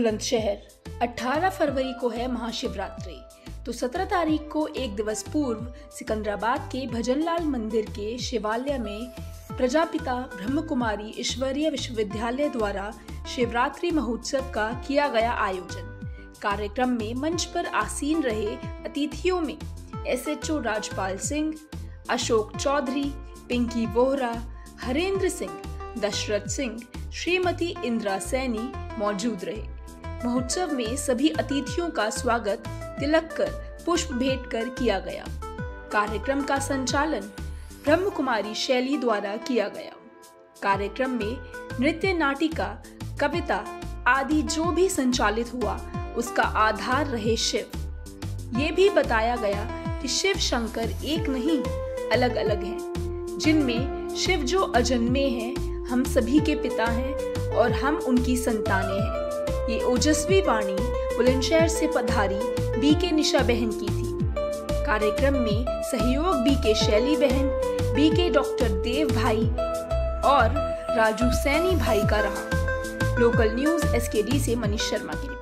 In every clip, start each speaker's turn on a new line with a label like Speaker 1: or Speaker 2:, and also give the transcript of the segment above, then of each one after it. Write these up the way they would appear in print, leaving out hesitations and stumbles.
Speaker 1: बुलंदशहर 18 फरवरी को है महाशिवरात्रि, तो 17 तारीख को एक दिवस पूर्व सिकंदराबाद के भजनलाल मंदिर के शिवालय में प्रजापिता ब्रह्मकुमारी ईश्वरीय विश्वविद्यालय द्वारा शिवरात्रि महोत्सव का किया गया आयोजन। कार्यक्रम में मंच पर आसीन रहे अतिथियों में SHO राजपाल सिंह, अशोक चौधरी, पिंकी बोहरा, हरेंद्र सिंह, दशरथ सिंह, श्रीमती इंदिरा सैनी मौजूद रहे। महोत्सव में सभी अतिथियों का स्वागत तिलक कर पुष्प भेंट कर किया गया। कार्यक्रम का संचालन ब्रह्मकुमारी शैली द्वारा किया गया। कार्यक्रम में नृत्य, नाटिका, कविता आदि जो भी संचालित हुआ उसका आधार रहे शिव। ये भी बताया गया कि शिव शंकर एक नहीं अलग अलग हैं, जिनमें शिव जो अजन्मे हैं, हम सभी के पिता हैं और हम उनकी संतानें हैं। ये ओजस्वी वाणी बुलंदशहर से पधारी BK निशा बहन की थी। कार्यक्रम में सहयोग BK शैली बहन, BK डॉक्टर देव भाई और राजू सैनी भाई का रहा। लोकल न्यूज SKD से मनीष शर्मा की रिपोर्ट।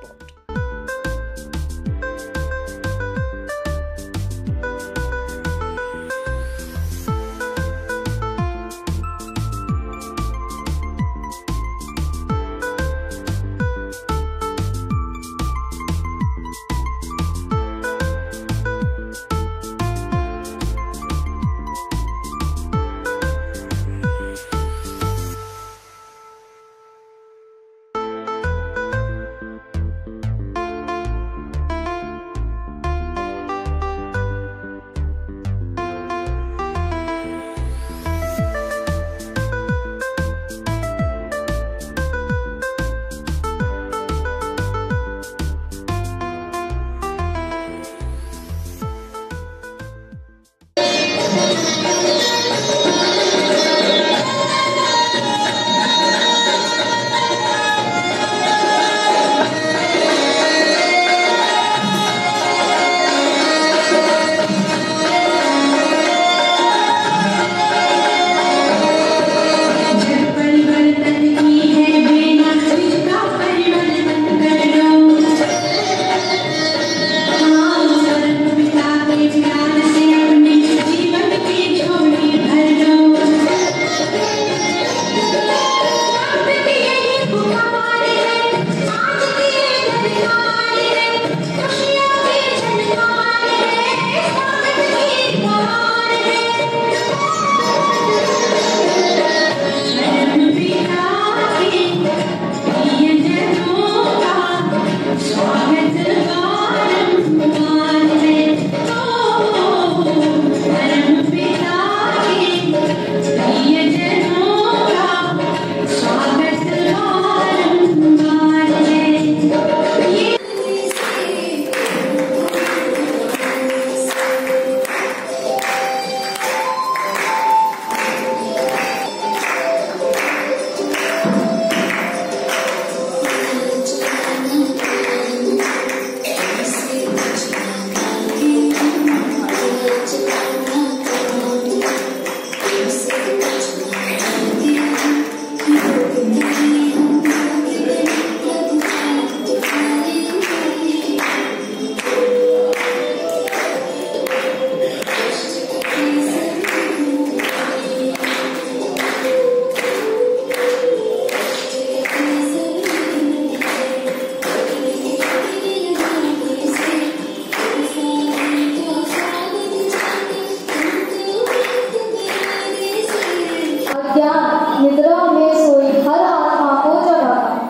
Speaker 2: निद्रा में सोई हर आत्मा को जगाता हूँ,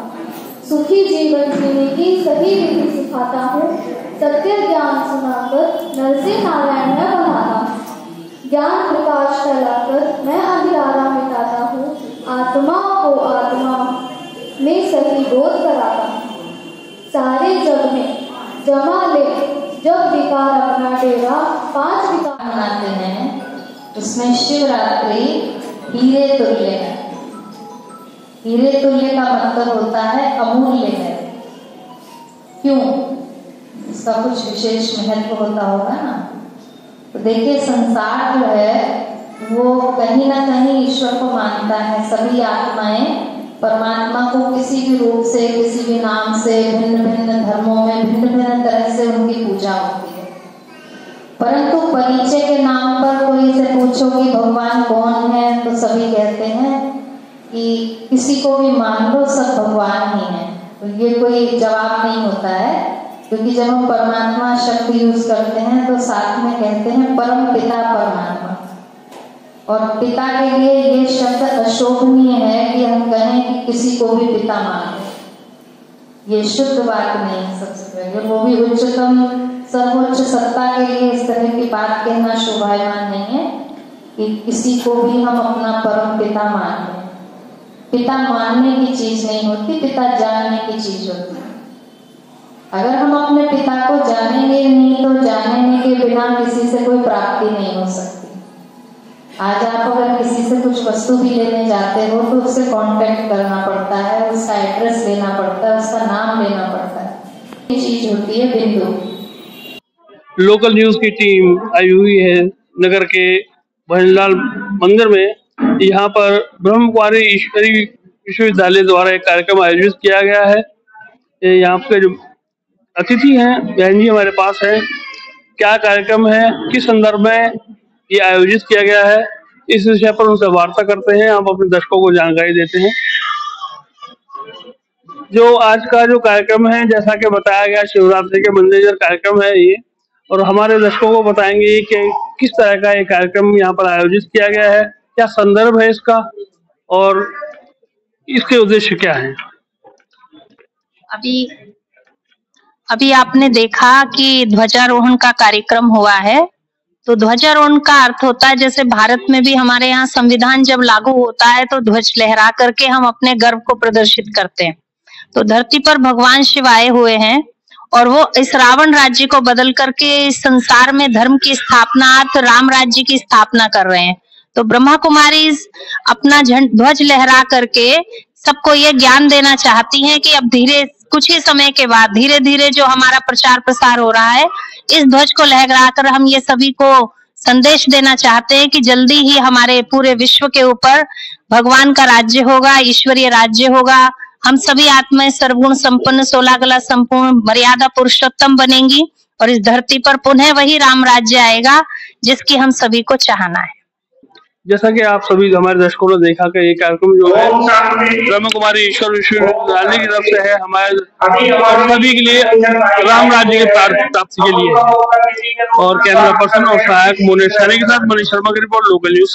Speaker 2: सुखी जीवन जीने की सही विधि सिखाता हूँ, सत्य ज्ञान सुनाकर नर से नारायण में बढ़ाता हूँ, ज्ञान प्रकाश फैलाकर मैं अंधियारा मिटाता हूँ, आत्मा को आत्मा में सही बोध कराता हूँ। सारे जग में जमा ले जब विकार अपना डेरा, 5 विकार
Speaker 3: मनाते हैं, उसमें शिवरात्रि हीरे तुल्य है। हीरे तुल्य का मतलब होता है अमूल्य है। क्यों? इसका कुछ विशेष महत्व होता होगा ना। तो देखिए, संसार जो है वो कहीं ना कहीं ईश्वर को मानता है, सभी आत्माएं परमात्मा को किसी भी रूप से, किसी भी नाम से, भिन्न भिन्न धर्मों में भिन्न भिन्न तरह से उनकी पूजा होती है। परंतु परिचय के नाम पर कोई से पूछो कि भगवान कौन है, तो सभी कहते हैं कि किसी को भी मान लो, सब भगवान ही है। तो ये कोई जवाब नहीं होता है, क्योंकि जब हम परमात्मा शब्द यूज करते हैं तो साथ में कहते हैं परम पिता परमात्मा। और पिता के लिए ये शब्द अशोभनीय है कि हम कहें कि किसी को भी पिता मान ले, ये शुद्ध बात नहीं है। सबसे पहले वो भी उच्चतम सर्वोच्च सत्ता के लिए इस तरह की बात कहना शोभायमान नहीं है कि किसी को भी हम अपना परम पिता मान लें। पिता मानने की चीज नहीं होती, पिता जानने की चीज होती है। अगर हम अपने पिता को जानेंगे नहीं तो जानने के बिना किसी से कोई प्राप्ति नहीं हो सकती। आज आप अगर किसी से कुछ वस्तु भी लेने जाते हो तो उससे कांटेक्ट करना पड़ता है, उसका एड्रेस लेना पड़ता है, उसका नाम लेना पड़ता है। ये चीज होती है बिंदु।
Speaker 4: लोकल न्यूज की टीम आई हुई है नगर के भजनलाल मंदिर में। यहाँ पर ब्रह्म कुमारी ईश्वरी विश्वविद्यालय द्वारा एक कार्यक्रम आयोजित किया गया है। यहाँ पे जो अतिथि हैं बहन जी हमारे पास है, क्या कार्यक्रम है, किस संदर्भ में ये आयोजित किया गया है, इस विषय पर उनसे वार्ता करते हैं। आप अपने दर्शकों को जानकारी देते हैं। जो आज का जो कार्यक्रम है, जैसा कि बताया गया, शिवरात्रि के मद्देनजर कार्यक्रम है ये, और हमारे दर्शकों को बताएंगे कि किस तरह का ये कार्यक्रम यहाँ पर आयोजित किया गया है, क्या संदर्भ है इसका और इसके उद्देश्य क्या है।
Speaker 5: अभी आपने देखा कि ध्वजारोहण का कार्यक्रम हुआ है। तो ध्वजारोहण का अर्थ होता है, जैसे भारत में भी हमारे यहाँ संविधान जब लागू होता है तो ध्वज लहरा करके हम अपने गर्व को प्रदर्शित करते हैं। तो धरती पर भगवान शिव आए हुए हैं और वो इस रावण राज्य को बदल करके इस संसार में धर्म की स्थापना, राम राज्य की स्थापना कर रहे हैं। तो ब्रह्मा कुमारी अपना ध्वज लहरा करके सबको ये ज्ञान देना चाहती हैं कि अब कुछ ही समय के बाद धीरे धीरे जो हमारा प्रचार प्रसार हो रहा है, इस ध्वज को लहराकर हम ये सभी को संदेश देना चाहते हैं कि जल्दी ही हमारे पूरे विश्व के ऊपर भगवान का राज्य होगा, ईश्वरीय राज्य होगा। हम सभी आत्माएं सर्वगुण संपन्न, 16 कला संपूर्ण, मर्यादा पुरुषोत्तम बनेंगी और इस धरती पर पुनः वही राम राज्य आएगा जिसकी हम सभी को चाहना है।
Speaker 4: जैसा कि आप सभी हमारे दर्शकों ने देखा कि ये कार्यक्रम जो है ब्रह्म कुमारी ईश्वर विश्वविद्यालय की तरफ से है, हमारे सभी के लिए राम राज्य के प्राप्ति के लिए है। और कैमरा पर्सन और सहायक मोनेश के साथ मनीष शर्मा की रिपोर्ट, लोकल न्यूज।